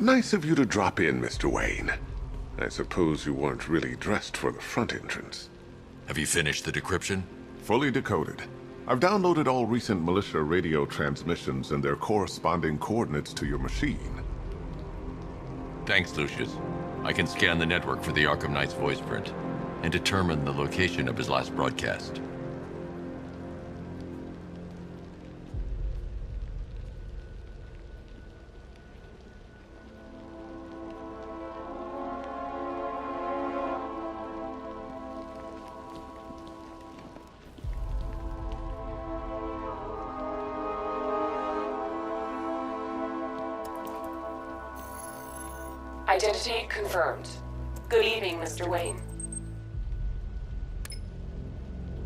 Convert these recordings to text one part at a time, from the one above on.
Nice of you to drop in, Mr. Wayne. I suppose you weren't really dressed for the front entrance. Have you finished the decryption? Fully decoded. I've downloaded all recent militia radio transmissions and their corresponding coordinates to your machine. Thanks, Lucius. I can scan the network for the Arkham Knight's voice print and determine the location of his last broadcast. Identity confirmed. Good evening, Mr. Wayne.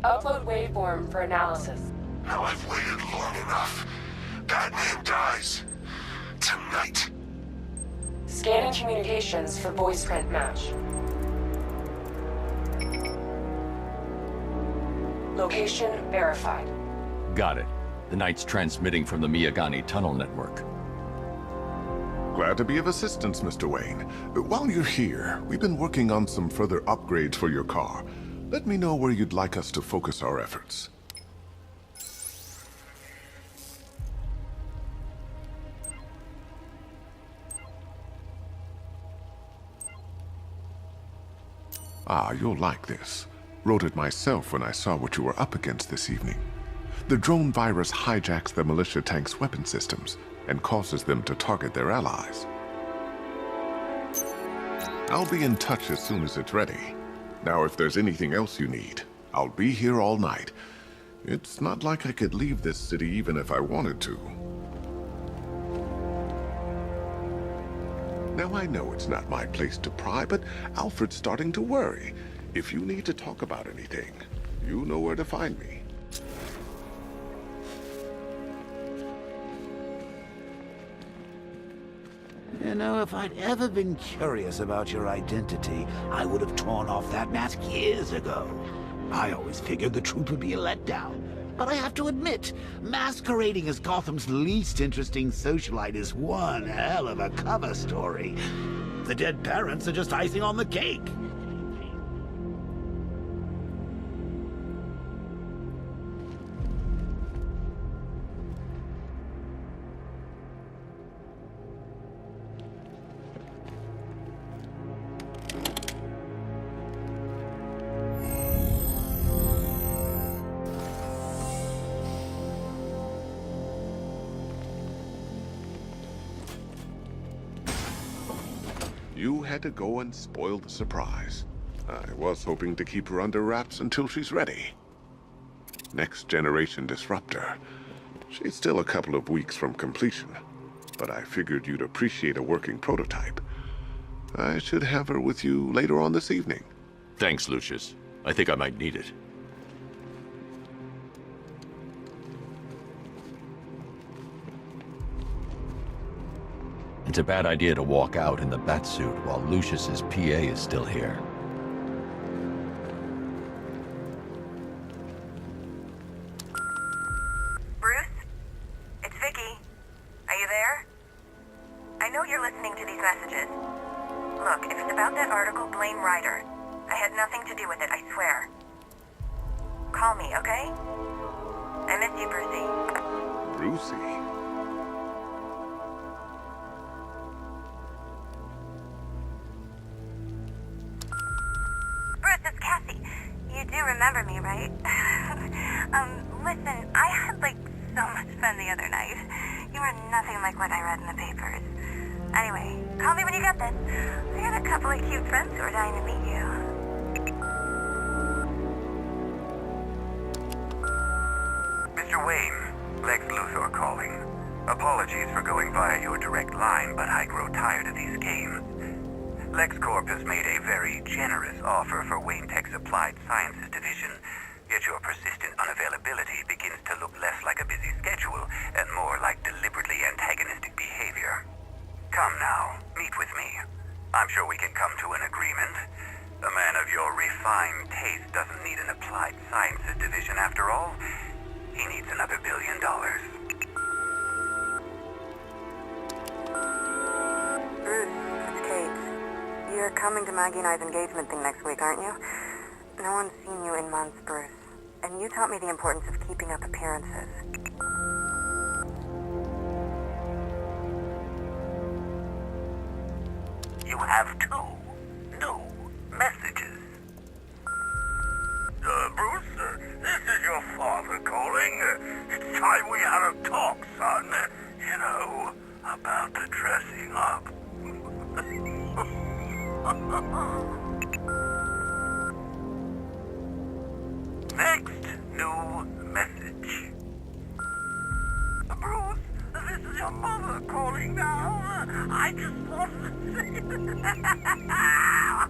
Upload waveform for analysis. Now I've waited long enough. Batman dies. Tonight. Scanning communications for voice print match. Location verified. Got it. The Knight's transmitting from the Miyagani tunnel network. Glad to be of assistance, Mr. Wayne. While you're here, we've been working on some further upgrades for your car. Let me know where you'd like us to focus our efforts. Ah, you'll like this. Wrote it myself when I saw what you were up against this evening. The drone virus hijacks the militia tank's weapon systems and causes them to target their allies. I'll be in touch as soon as it's ready. Now, if there's anything else you need, I'll be here all night. It's not like I could leave this city even if I wanted to. Now, I know it's not my place to pry, but Alfred's starting to worry. If you need to talk about anything, you know where to find me. You know, if I'd ever been curious about your identity, I would have torn off that mask years ago. I always figured the truth would be a letdown. But I have to admit, masquerading as Gotham's least interesting socialite is one hell of a cover story. The dead parents are just icing on the cake. You had to go and spoil the surprise. I was hoping to keep her under wraps until she's ready. Next generation disruptor. She's still a couple of weeks from completion, but I figured you'd appreciate a working prototype. I should have her with you later on this evening. Thanks, Lucius. I think I might need it. It's a bad idea to walk out in the Batsuit while Lucius's PA is still here. Bruce? It's Vicky. Are you there? I know you're listening to these messages. Look, if it's about that article, blame Ryder. I had nothing to do with it, I swear. Call me, okay? I miss you, Brucey. Brucey? Bruce, it's Cassie. You do remember me, right? Listen, I had, so much fun the other night. You are nothing like what I read in the papers. Anyway, call me when you get this. I got a couple of cute friends who are dying to meet you. Mr. Wayne, Lex Luthor calling. Apologies for going via your direct line, but I grow tired of these games. LexCorp has made a very generous offer for Wayne Tech's Applied Sciences division, yet your persistent unavailability begins to look less like a busy schedule and more like deliberately antagonistic behavior. Come now, meet with me. I'm sure we can come to an agreement. A man of your refined taste doesn't need an Applied Sciences division after all. He needs another $1 billion. Bruce, it's Kate. You're coming to Maggie and I's engagement thing next week, aren't you? No one's seen you in months, Bruce. And you taught me the importance of keeping up appearances. You have two new messages. Bruce, this is your father calling. It's time we had a talk, son. You know, about the dressing up. Next new message. Bruce, this is your mother calling now. I just wanted to say...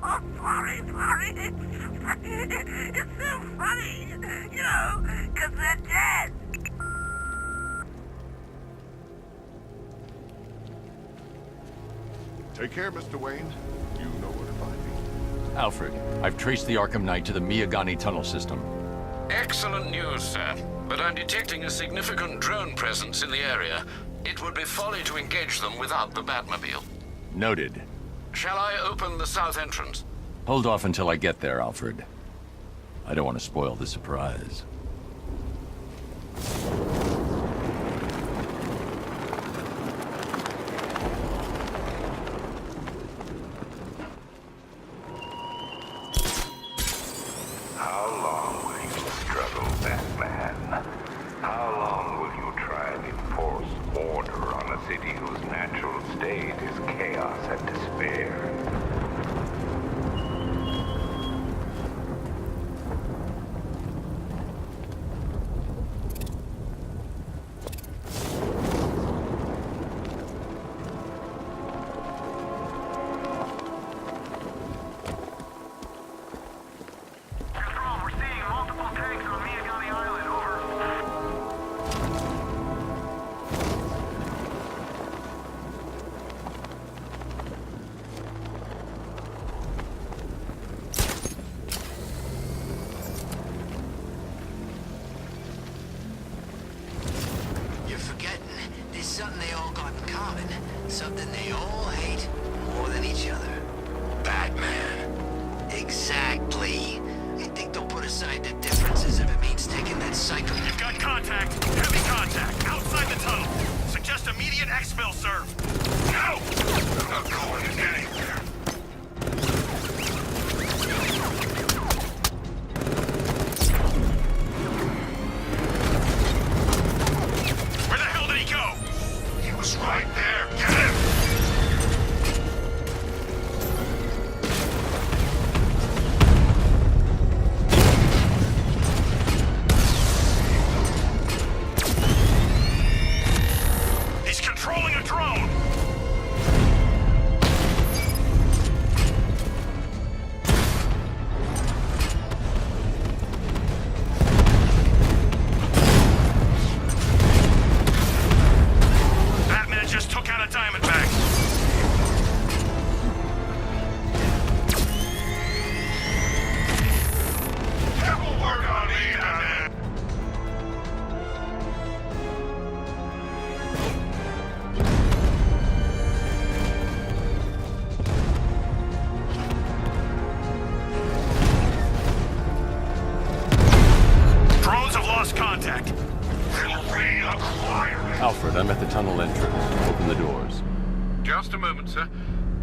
Oh, sorry. It's so funny, you know, because they're dead. Take care, Mr. Wayne. You know where to find me. Alfred, I've traced the Arkham Knight to the Miyagani tunnel system. Excellent news, sir. But I'm detecting a significant drone presence in the area. It would be folly to engage them without the Batmobile. Noted. Shall I open the south entrance? Hold off until I get there, Alfred. I don't want to spoil the surprise. How long will you struggle, Batman? How long will you try and enforce order on a city whose natural state is chaos and despair? We're seeing multiple tanks on Miyagani Island, over. You're forgetting there's something they all got in common. Something they all hate more than each other. Batman. Exactly. You think they'll put aside their differences if it means taking that psycho... You've got contact. Heavy contact. Outside the tunnel. Suggest immediate exfil, sir. No! I'm not going anywhere. Where the hell did he go? He was right there. Get him! He's controlling a drone. Batman just took out a diamond bag. Careful work on me, Batman. Drones have lost contact. We'll reacquire it. Alfred, I'm at the tunnel entrance. Open the doors. Just a moment, sir.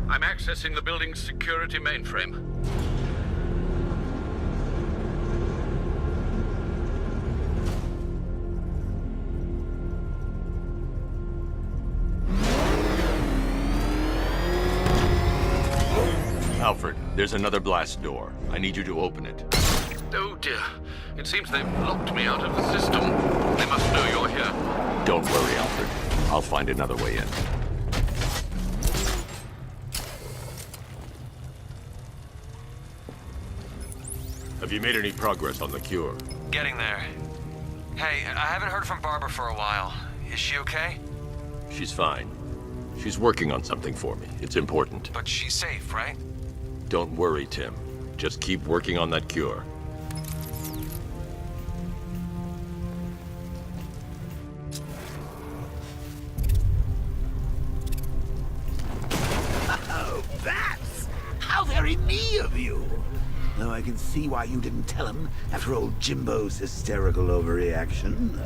I'm accessing the building's security mainframe. Alfred, there's another blast door. I need you to open it. Oh dear. It seems they've locked me out of the system. They must know you're here. Don't worry, Alfred. I'll find another way in. Have you made any progress on the cure? Getting there. Hey, I haven't heard from Barbara for a while. Is she okay? She's fine. She's working on something for me. It's important. But she's safe, right? Don't worry, Tim. Just keep working on that cure. can see why you didn't tell him after old Jimbo's hysterical overreaction.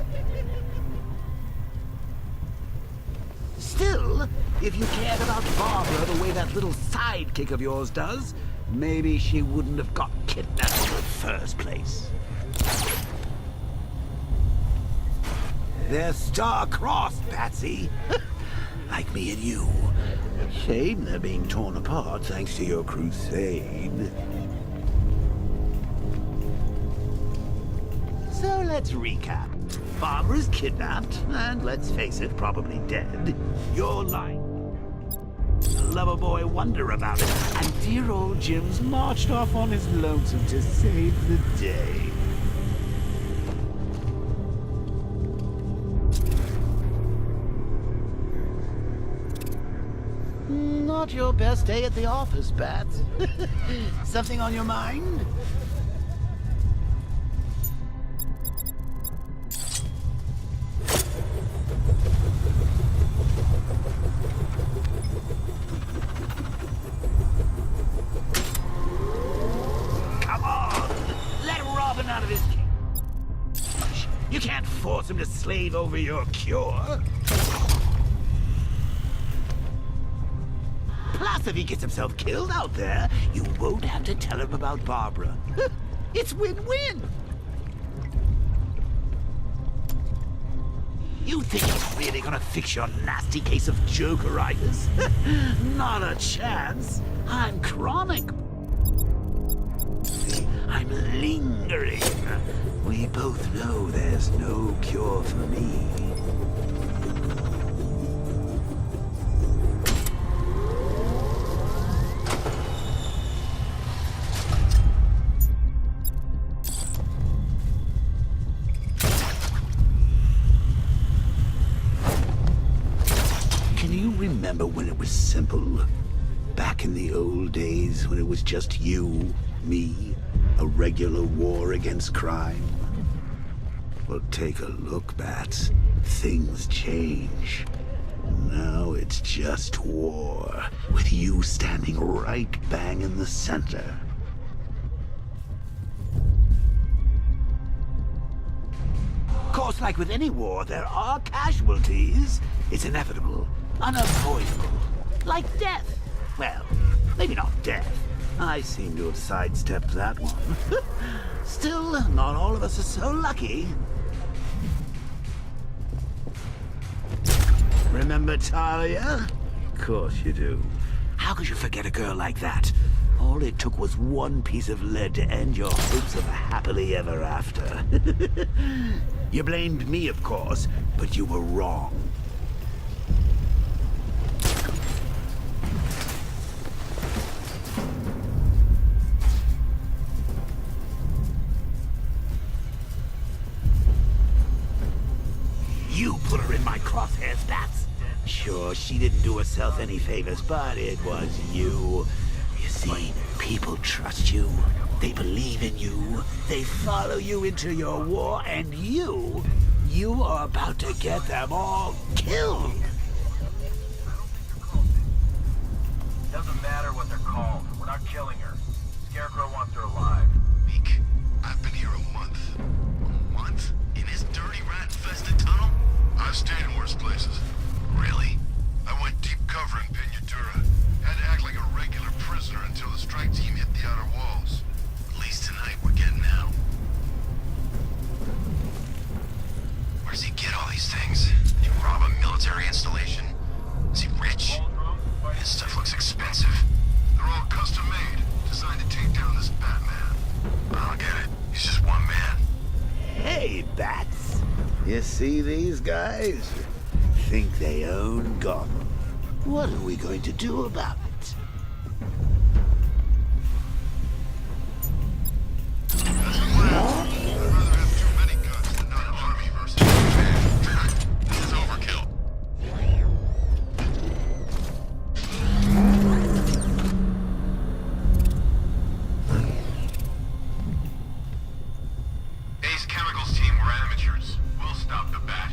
Still, if you cared about Barbara the way that little sidekick of yours does, maybe she wouldn't have got kidnapped in the first place. They're star-crossed, Patsy. Like me and you. Shame they're being torn apart thanks to your crusade. So let's recap. Barbara's kidnapped, and let's face it, probably dead. You're lying. Lover boy wonder about it, and dear old Jim's marched off on his lonesome to save the day. Not your best day at the office, Bats. Something on your mind? Come on! Let Robin out of his cage. You can't force him to slave over your cure. Plus, if he gets himself killed out there, you won't have to tell him about Barbara. It's win-win! You think he's really gonna fix your nasty case of jokeritis? Not a chance. I'm chronic. I'm lingering. We both know there's no cure for me. Remember when it was simple? Back in the old days when it was just you, me, a regular war against crime? Well, take a look, Bats. Things change. Now it's just war, with you standing right bang in the center. Of course, like with any war, there are casualties. It's inevitable. Unavoidable. Like death. Well, maybe not death. I seem to have sidestepped that one. Still, not all of us are so lucky. Remember Talia? Of course you do. How could you forget a girl like that? All it took was one piece of lead to end your hopes of a happily ever after. You blamed me, of course, but you were wrong. You put her in my crosshairs, Bats. Sure, she didn't do herself any favors, but it was you. You see, people trust you. They believe in you. They follow you into your war, and you are about to get them all killed. Doesn't matter what they're called. We're not killing her. Scarecrow wants her alive. Meek, I've been here a month. A month? In this dirty, rat-infested tunnel? I've stayed in worse places. Really? I went deep cover in Pinyatura. Had to act like a regular prisoner until the strike team hit the outer walls. At least tonight we're getting out. Where does he get all these things? Did he rob a military installation? Is he rich? His stuff looks expensive. They're all custom-made, designed to take down this Batman. I don't get it. He's just one man. Hey, Bats. You see these guys? Think they own Gotham. What are we going to do about it? This is overkill. Ace Chemicals team were amateurs. We'll stop the bat.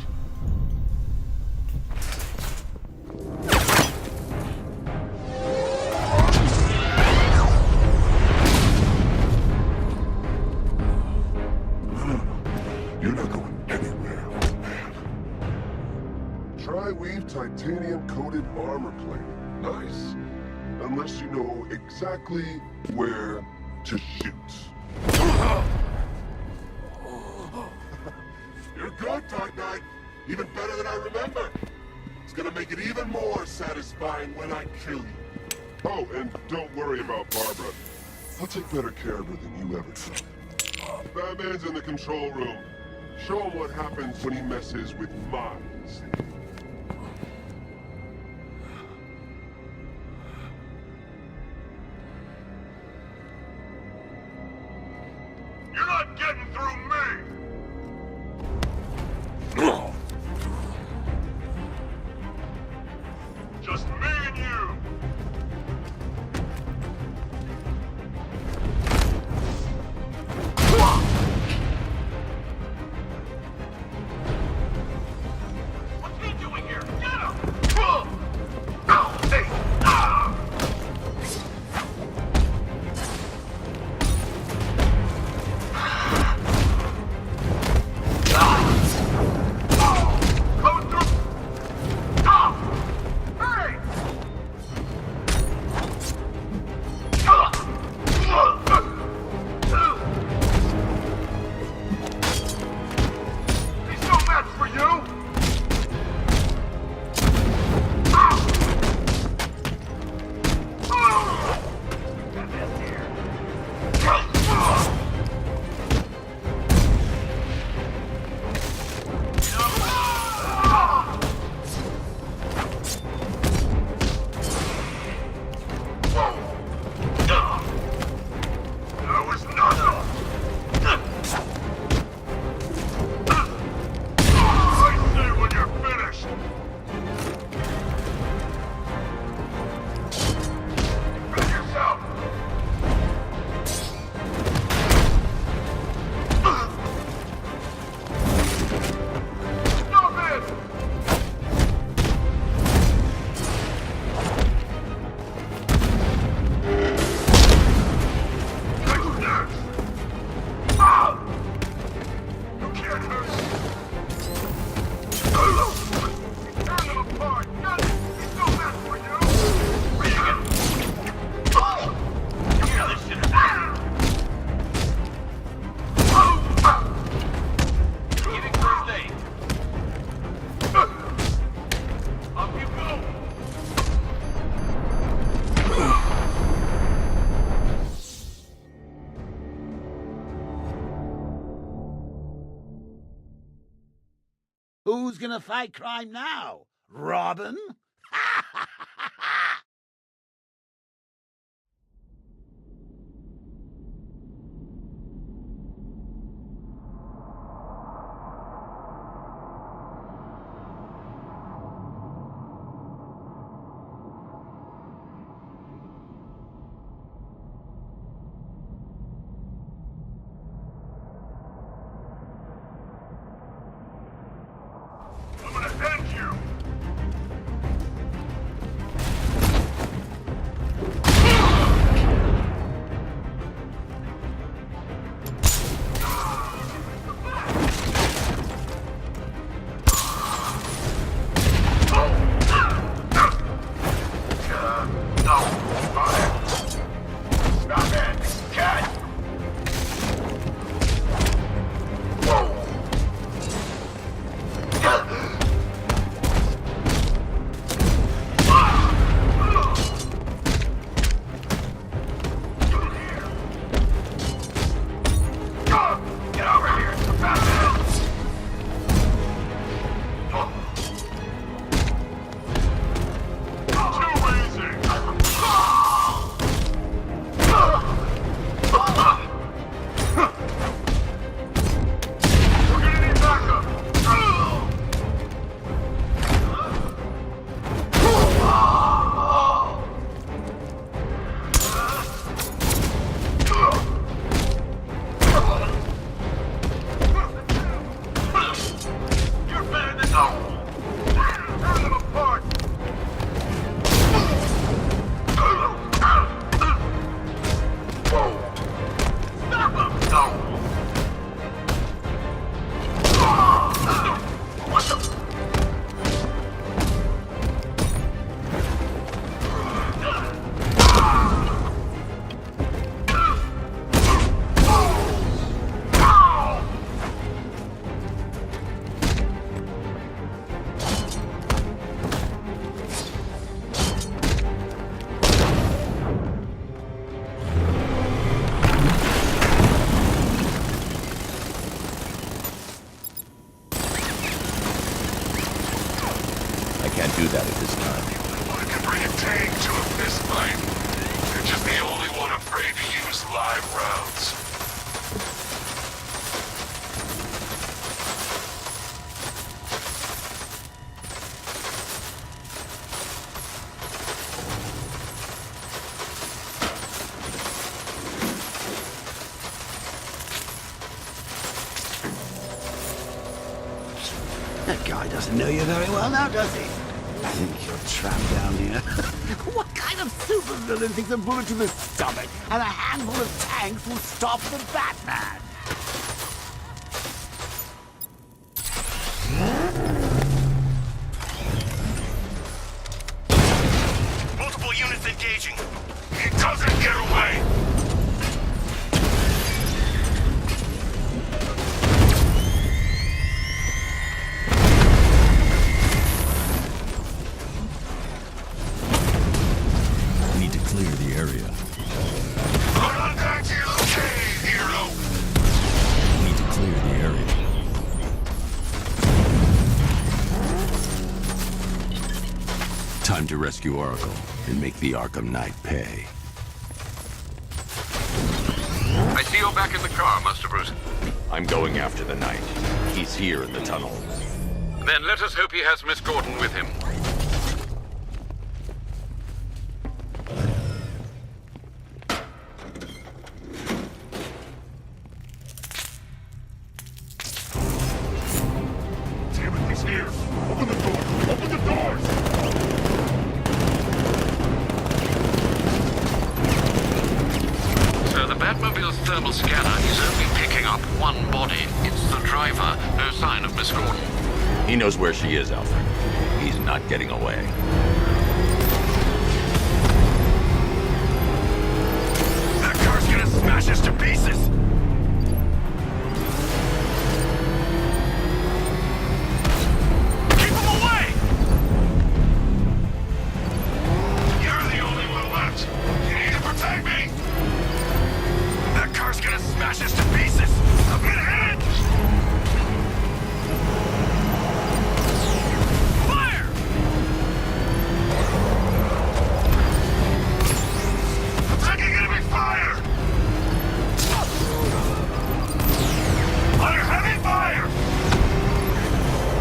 You're not going anywhere, old man. Tri-weave titanium-coated armor plate. Nice. Unless you know exactly where to shoot. You're good, Dark Knight. Even better than I remember. It's gonna make it even more satisfying when I kill you. Oh, and don't worry about Barbara. I'll take better care of her than you ever could. Batman's in the control room. Show him what happens when he messes with minds. You're not getting through me! Just me and you! What's he doing here? Get him! Hey! Who's gonna fight crime now? Robin? I'm gonna end you! can't do that at this time. I can bring a tank to a fist fight. You're just the only one afraid to use live rounds. That guy doesn't know you very well now, does he? I think you're trapped down here. What kind of supervillain thinks a bullet to the stomach and a handful of tanks will stop the Batman? Multiple units engaging. He doesn't get away! Need to clear the area. Put on back to your cave, hero! Need to clear the area. Time to rescue Oracle and make the Arkham Knight pay. I see you're back in the car, Master Bruce. I'm going after the Knight. He's here in the tunnel. Then let us hope he has Miss Gordon with him. Damn it, he's here! Open the door! Open the doors! So the Batmobile's thermal scanner is only picking up one body. It's the driver. No sign of Miss Gordon. He knows where she is, Alfred. He's not getting away. That car's gonna smash us to pieces! Keep him away! You're the only one left! You need to protect me! That car's gonna smash us to pieces! I'm gonna hit! Fire! I'm taking enemy fire! Under heavy fire!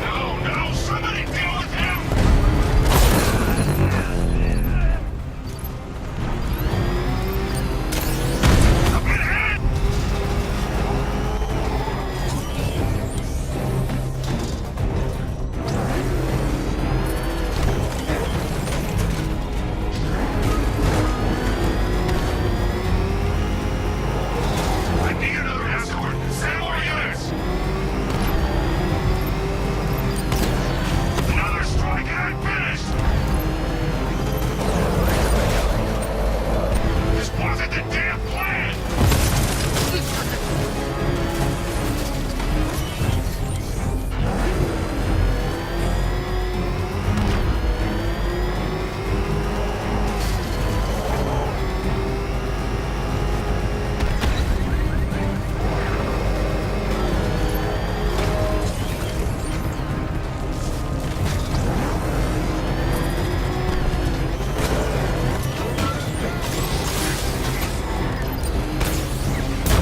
No, no, somebody deal with him! I'm gonna hit! I need another escort! Send more units! Another strike and I'm finished! This wasn't the damn plan!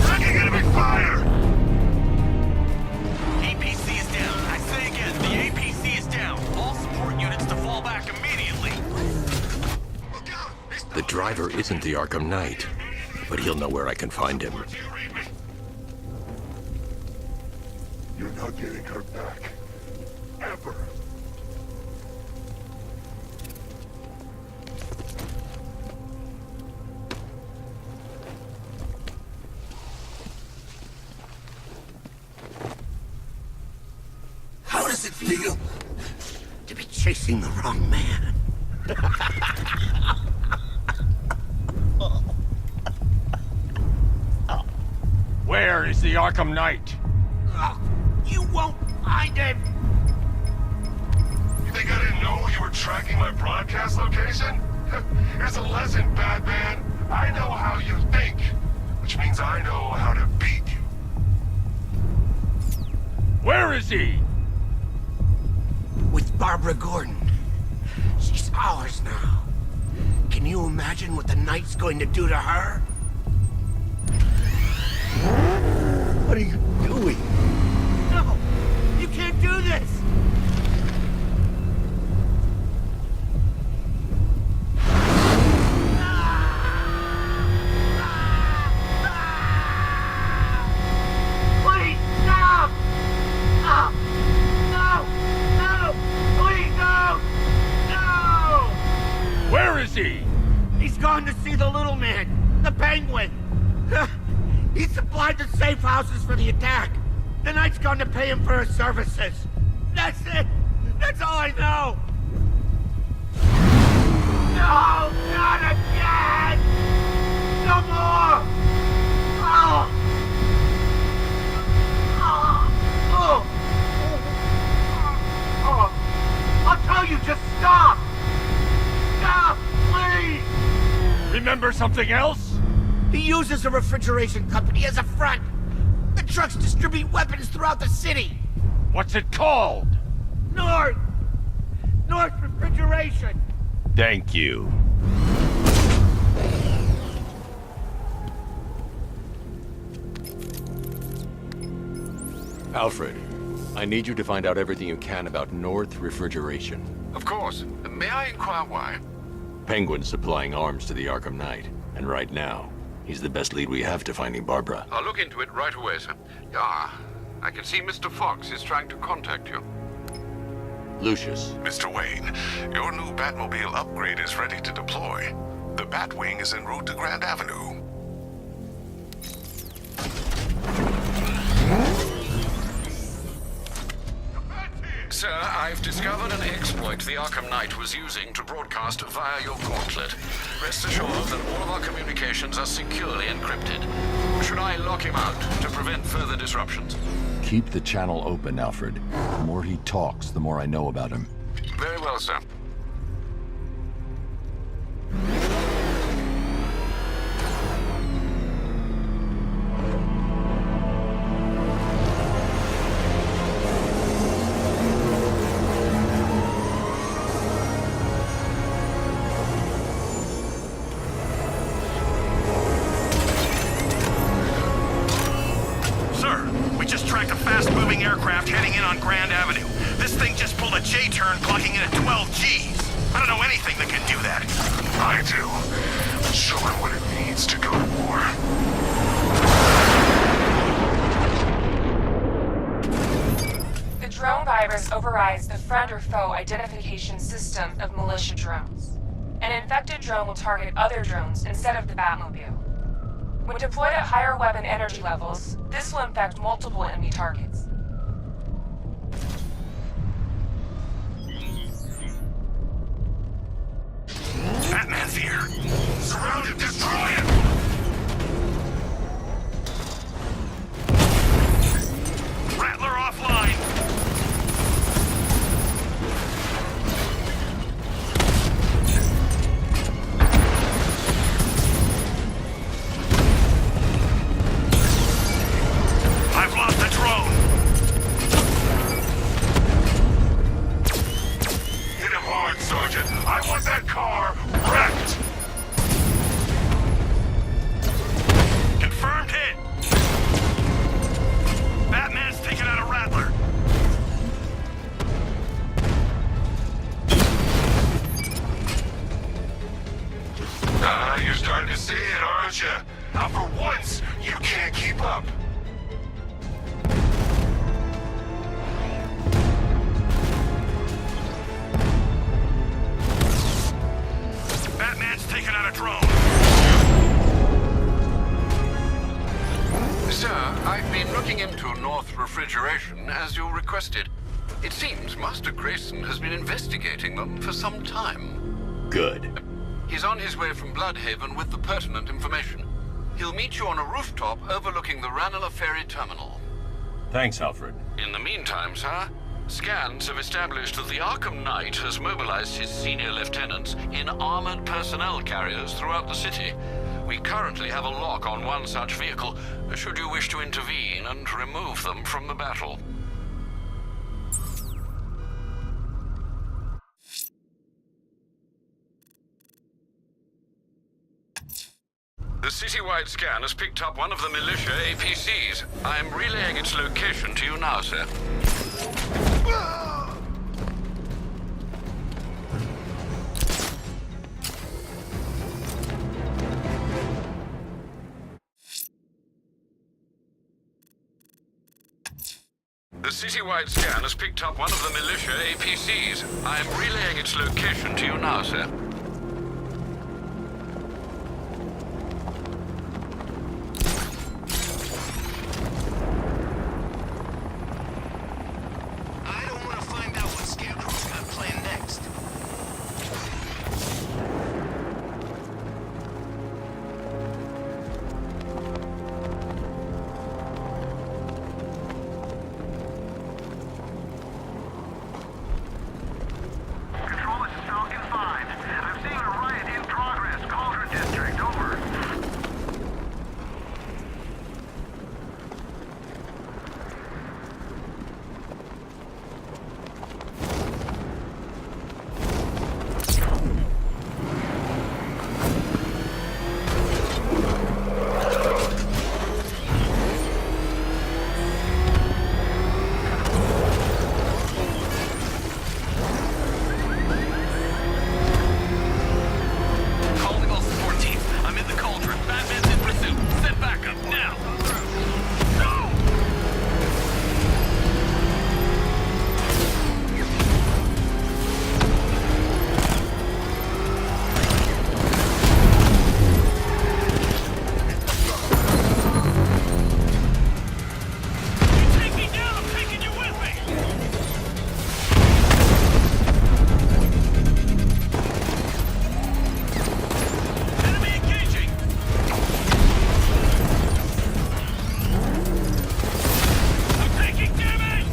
Taking enemy fire! APC is down. I say again, the APC is down. All support units to fall back immediately. The driver isn't the Arkham Knight, but he'll know where I can find him. Do you read me? You're not getting her back. Ever. How does it feel to be chasing the wrong man? Where is the Arkham Knight? You won't find him! You think I didn't know you were tracking my broadcast location? Here's a lesson, Batman. I know how you think, which means I know how to beat you. Where is he? With Barbara Gordon. She's ours now. Can you imagine what the Knight's going to do to her? What are you doing? No! You can't do this! Please, stop! No! No! No! Please, no! No! Where is he? He's gone to see the little man, the Penguin. He supplied the safe houses for the attack. The Knight's gone to pay him for his services. That's it. That's all I know. No, not again. No more. Oh. Oh. Oh. Oh. I'll tell you, just stop. Stop, please. Remember something else? He uses a refrigeration company as a front. The trucks distribute weapons throughout the city. What's it called? North Refrigeration. Thank you. Alfred, I need you to find out everything you can about North Refrigeration. Of course. May I inquire why? Penguin's supplying arms to the Arkham Knight, and right now, he's the best lead we have to finding Barbara. I'll look into it right away, sir. Yeah, I can see Mr. Fox is trying to contact you. Lucius. Mr. Wayne, your new Batmobile upgrade is ready to deploy. The Batwing is en route to Grand Avenue. Sir, I've discovered an exploit the Arkham Knight was using to broadcast via your gauntlet. Rest assured that all of our communications are securely encrypted. Should I lock him out to prevent further disruptions? Keep the channel open, Alfred. The more he talks, the more I know about him. Very well, sir. fast-moving aircraft heading in on Grand Avenue. This thing just pulled a J-turn, clocking in at 12 Gs. I don't know anything that can do that. I do. Show it what it needs to go to war. The drone virus overrides the friend or foe identification system of militia drones. An infected drone will target other drones instead of the Batmobile. When deployed at higher weapon energy levels, this will infect multiple enemy targets. Batman's here! Surround him, destroy him! Rattler offline! I've lost the drone! Hit him hard, Sergeant! I want that car wrecked! Confirmed hit! Batman's taken out a Rattler! You're starting to see it, aren't you? Now for once, you can't keep up. Batman's taken out a drone! Sir, I've been looking into North Refrigeration as you requested. It seems Master Grayson has been investigating them for some time. Good. He's on his way from Bloodhaven with the pertinent information. He'll meet you on a rooftop overlooking the Ranelagh Ferry Terminal. Thanks, Alfred. In the meantime, sir, scans have established that the Arkham Knight has mobilized his senior lieutenants in armored personnel carriers throughout the city. We currently have a lock on one such vehicle, should you wish to intervene and remove them from the battle. Batman's The citywide scan has picked up one of the militia APCs. I am relaying its location to you now, sir. The citywide scan has picked up one of the militia APCs. I am relaying its location to you now, sir. I don't want to find out what Scarecrow's got planned next. Control, this is Falcon 5. I'm seeing a riot in progress. Cauldron District, over. Calling all support teams. I'm in the Cauldron. Batman's in pursuit. Send backup, now! No! You take me down, I'm taking you with me! Enemy engaging! I'm taking damage!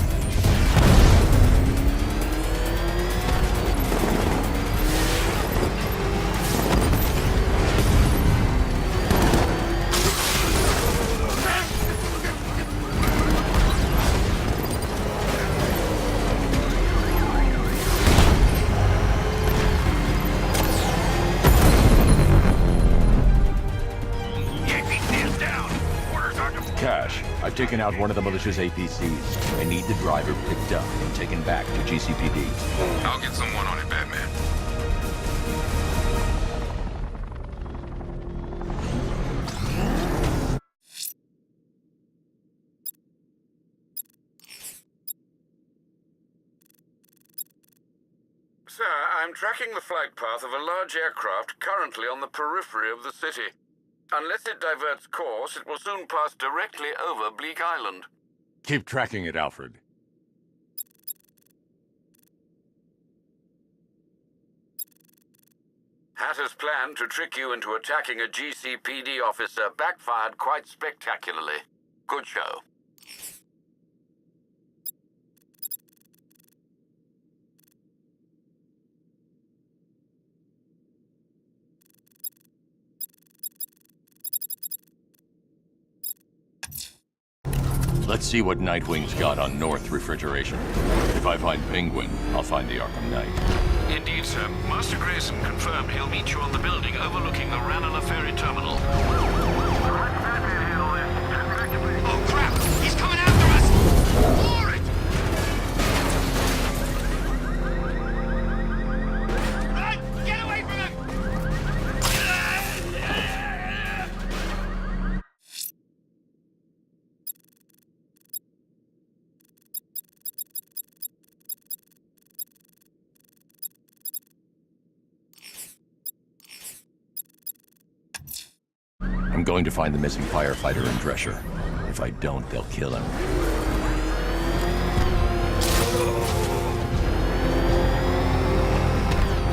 Yankee stands down! Orders are to... Cash, I've taken out one of the militia's APCs. I need the driver picked up and taken back to GCPD. I'll get someone on it, Batman. Sir, I'm tracking the flight path of a large aircraft currently on the periphery of the city. Unless it diverts course, it will soon pass directly over Bleak Island. Keep tracking it, Alfred. Hatter's plan to trick you into attacking a GCPD officer backfired quite spectacularly. Good show. Let's see what Nightwing's got on North Refrigeration. If I find Penguin, I'll find the Arkham Knight. Indeed, sir. Master Grayson confirmed he'll meet you on the building overlooking the Ranelagh Ferry Terminal. Oh crap! He's coming after us! Floor it! Run! Get away from him! I'm going to find the missing firefighter and Drescher. If I don't, they'll kill him.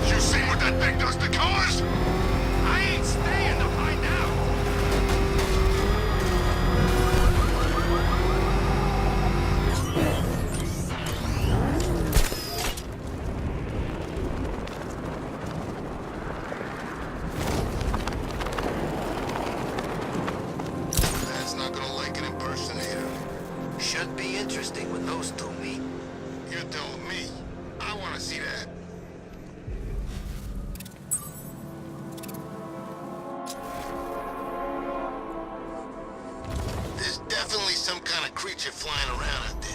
You see what that thing does to cars? I ain't staying to find out. That's not gonna like an impersonator. Should be interesting when those two meet. You're telling me. I wanna see that. creature flying around out there.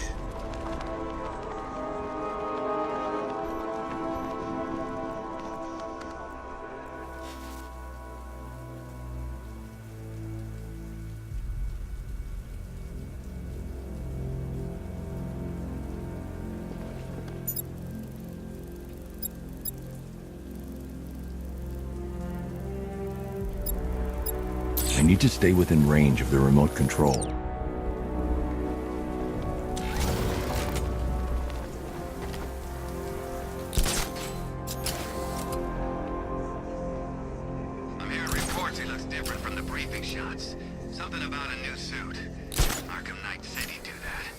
I need to stay within range of the remote control. I'm hearing reports he looks different from the briefing shots. Something about a new suit. Arkham Knight said he'd do that.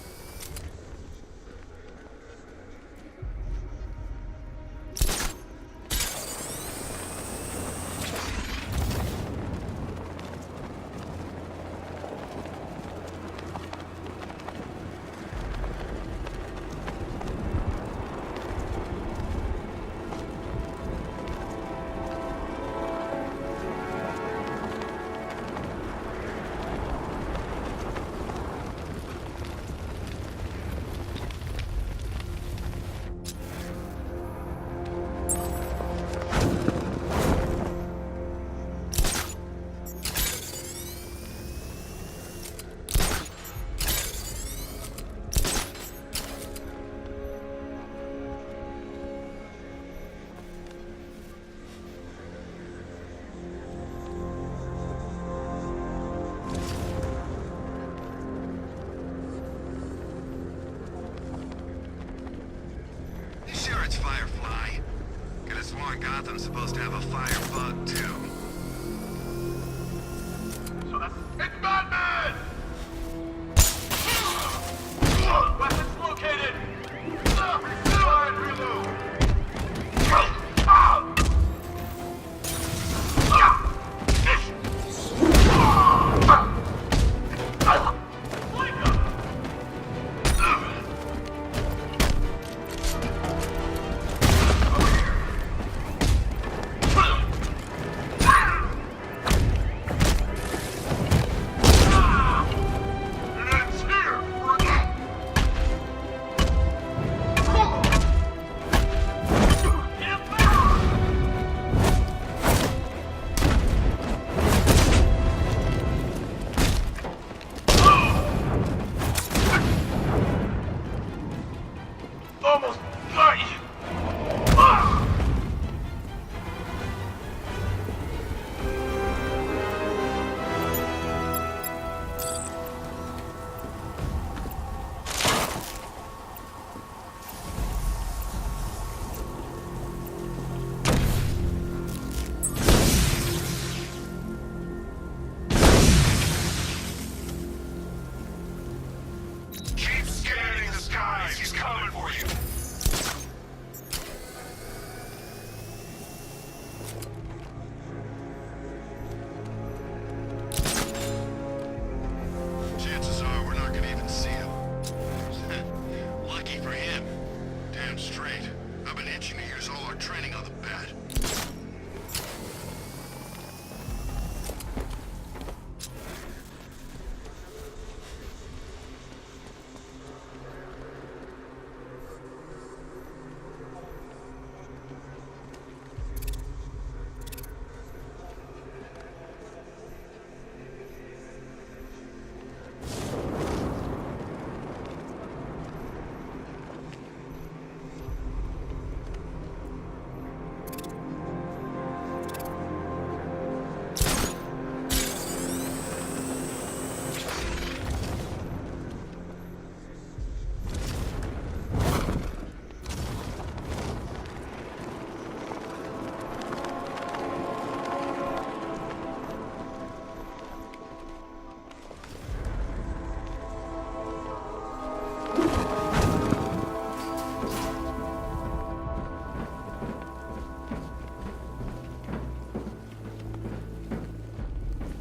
Sure it's Firefly. Could have sworn Gotham's supposed to have a firebug, too. It's Batman! Weapons located! Fire and reload! Almost got you! Keep scanning the skies, he's coming for you! Chances are we're not gonna even see him. Lucky for him. Damn straight. I've been itching to use all our training on the Bat.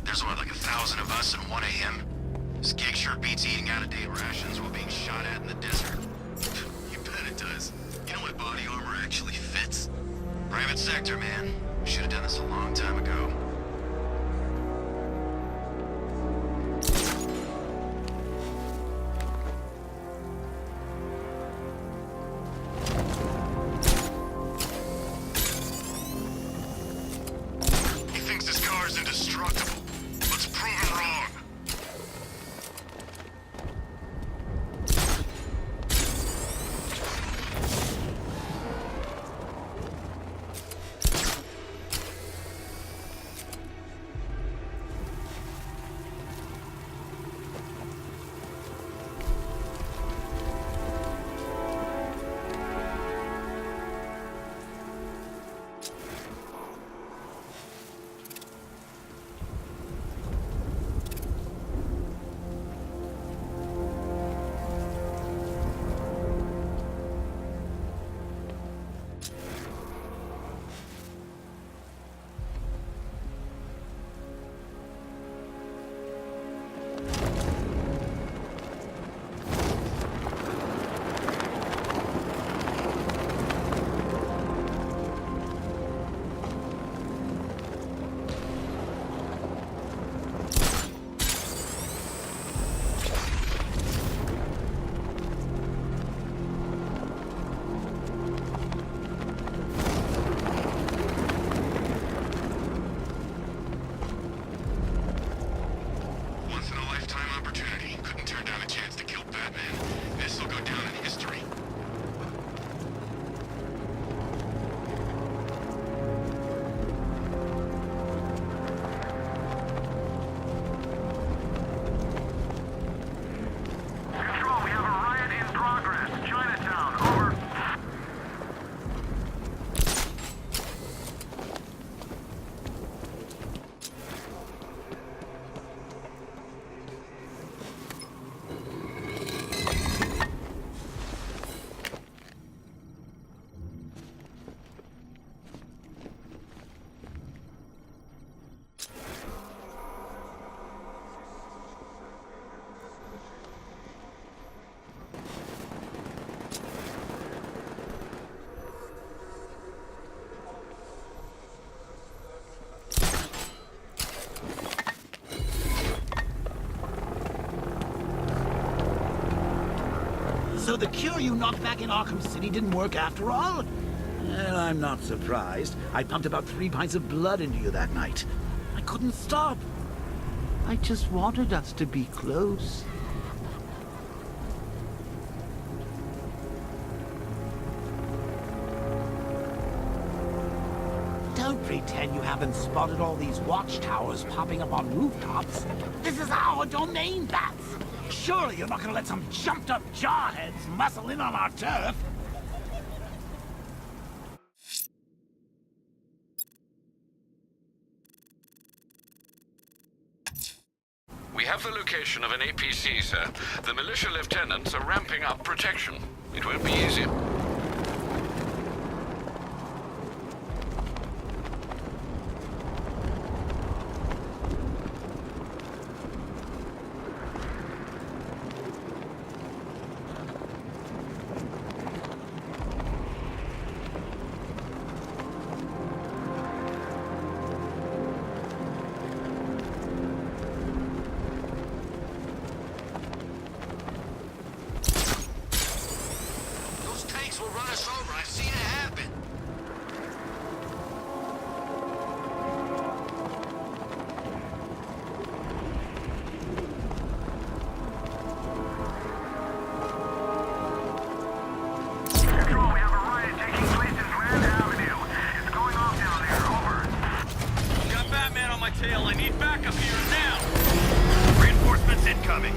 There's what, like 1,000 of us and one of him? This gig sure beats eating out-of-date rations while being shot at in the desert. You bet it does. You know my body armor actually fits. Private sector, man. We should have done this a long time ago. So the cure you knocked back in Arkham City didn't work after all? Well, I'm not surprised. I pumped about 3 pints of blood into you that night. I couldn't stop. I just wanted us to be close. Don't pretend you haven't spotted all these watchtowers popping up on rooftops. This is our domain, Bats. Surely you're not gonna let some jumped-up jawheads muscle in on our turf. We have the location of an APC, sir. The militia lieutenants are ramping up protection. It won't be easy. Will run us over. I've seen it happen. Control, we have a riot taking place in Grand Avenue. It's going off down there. Over. Got Batman on my tail. I need backup here now. Reinforcements incoming.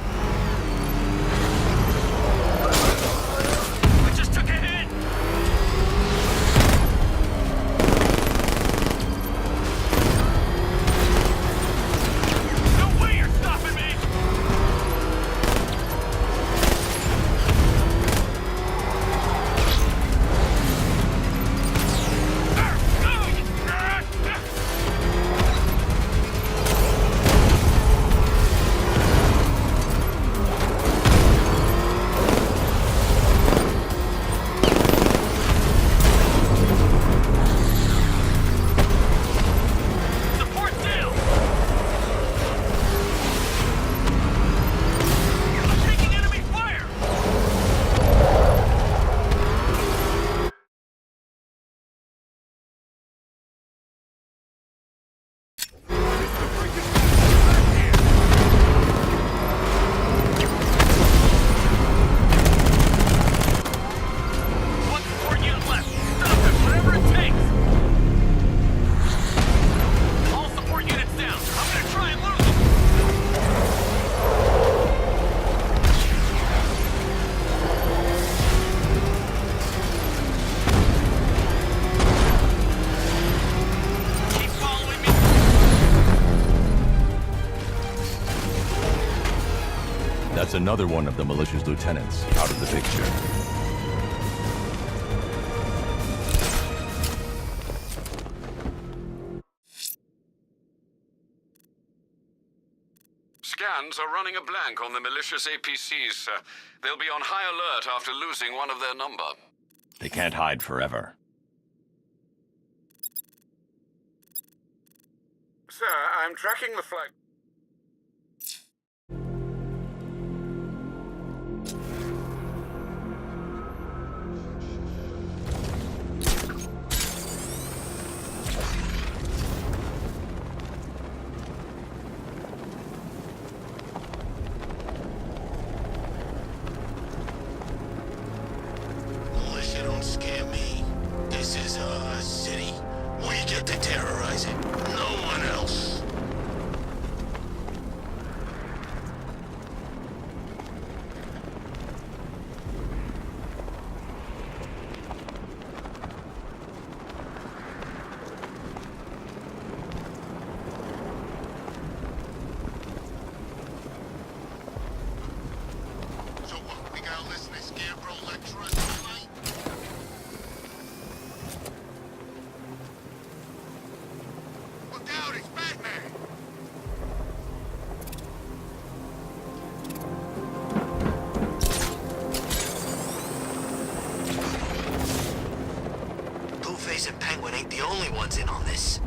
That's another one of the militia's lieutenants out of the picture. Scans are running a blank on the militia's APCs, sir. They'll be on high alert after losing one of their number. They can't hide forever. Sir, I'm tracking the flight. Militia don't scare me. This is a city. We get to terrorize it. No one else. So what? We gotta listen to Scarecrow lecture us all night? Look out, it's Batman! Two-Face and Penguin ain't the only ones in on this.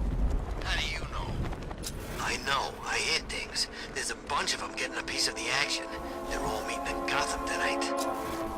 How do you know? I know. I hear things. There's a bunch of them getting a piece of the action. They're all meeting in Gotham tonight.